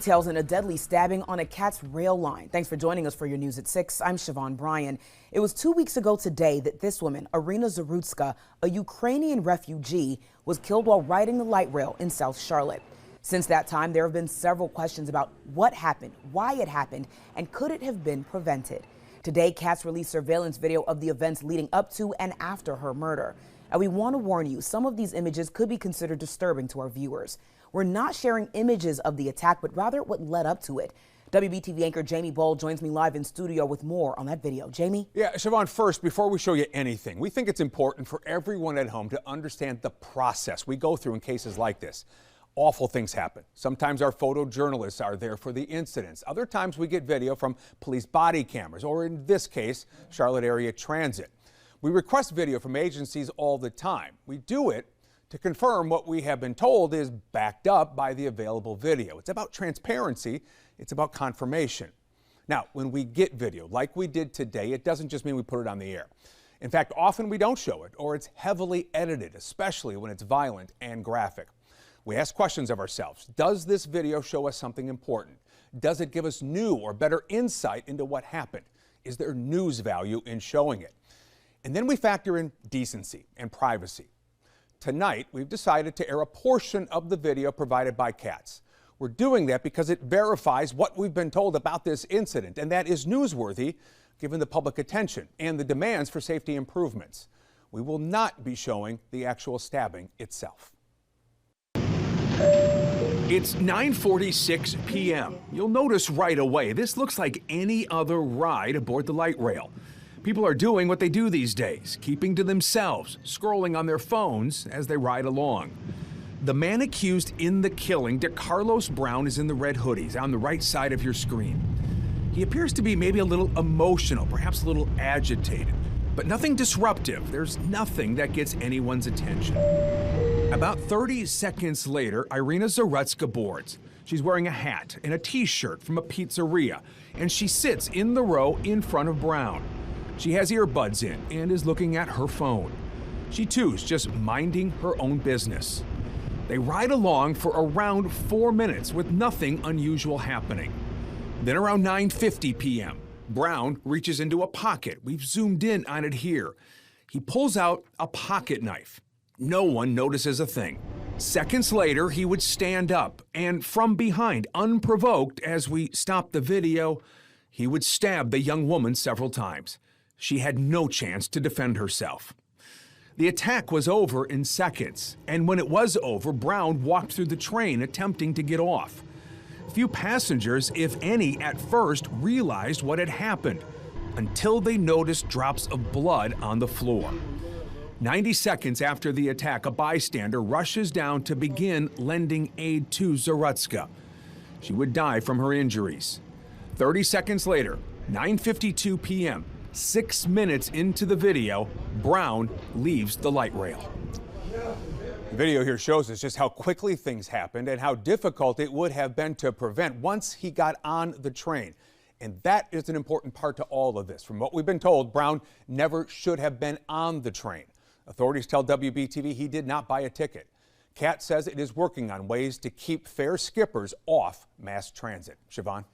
details in a deadly stabbing on a Cat's rail line. Thanks for joining us for your news at 6. I'm Siobhan Bryan. It was 2 weeks ago today that this woman, Iryna Zarutska, a Ukrainian refugee, was killed while riding the light rail in South Charlotte. Since that time, there have been several questions about what happened, why it happened, and could it have been prevented. Today, Cats released surveillance video of the events leading up to and after her murder. And we want to warn you, some of these images could be considered disturbing to our viewers. We're not sharing images of the attack, but rather what led up to it. WBTV anchor Jamie Boll joins me live in studio with more on that video. Jamie? Yeah, Siobhan, first, before we show you anything, we think it's important for everyone at home to understand the process we go through in cases like this. Awful things happen. Sometimes our photojournalists are there for the incidents. Other times we get video from police body cameras, or in this case, Charlotte Area Transit. We request video from agencies all the time. We do it to confirm what we have been told is backed up by the available video. It's about transparency. It's about confirmation. Now, when we get video like we did today, it doesn't just mean we put it on the air. In fact, often we don't show it, or it's heavily edited, especially when it's violent and graphic. We ask questions of ourselves. Does this video show us something important? Does it give us new or better insight into what happened? Is there news value in showing it? And then we factor in decency and privacy. Tonight, we've decided to air a portion of the video provided by Cats. We're doing that because it verifies what we've been told about this incident, and that is newsworthy given the public attention and the demands for safety improvements. We will not be showing the actual stabbing itself. It's 9:46 p.m. You'll notice right away, this looks like any other ride aboard the light rail. People are doing what they do these days, keeping to themselves, scrolling on their phones as they ride along. The man accused in the killing, DeCarlos Brown, is in the red hoodies on the right side of your screen. He appears to be maybe a little emotional, perhaps a little agitated, but nothing disruptive. There's nothing that gets anyone's attention. About 30 seconds later, Iryna Zarutska boards. She's wearing a hat and a t-shirt from a pizzeria, and she sits in the row in front of Brown. She has earbuds in and is looking at her phone. She too's just minding her own business. They ride along for around 4 minutes with nothing unusual happening. Then around 9:50 p.m., Brown reaches into a pocket. We've zoomed in on it here. He pulls out a pocket knife. No one notices a thing. Seconds later, he would stand up, and from behind, unprovoked as we stop the video, he would stab the young woman several times. She had no chance to defend herself. The attack was over in seconds, and when it was over, Brown walked through the train attempting to get off. Few passengers, if any, at first realized what had happened until they noticed drops of blood on the floor. 90 seconds after the attack, a bystander rushes down to begin lending aid to Zarutska. She would die from her injuries. 30 seconds later, 9:52 p.m., 6 minutes into the video, Brown leaves the light rail. The video here shows us just how quickly things happened and how difficult it would have been to prevent once he got on the train. And that is an important part to all of this. From what we've been told, Brown never should have been on the train. Authorities tell WBTV he did not buy a ticket. CAT says it is working on ways to keep fare skippers off mass transit. Siobhan?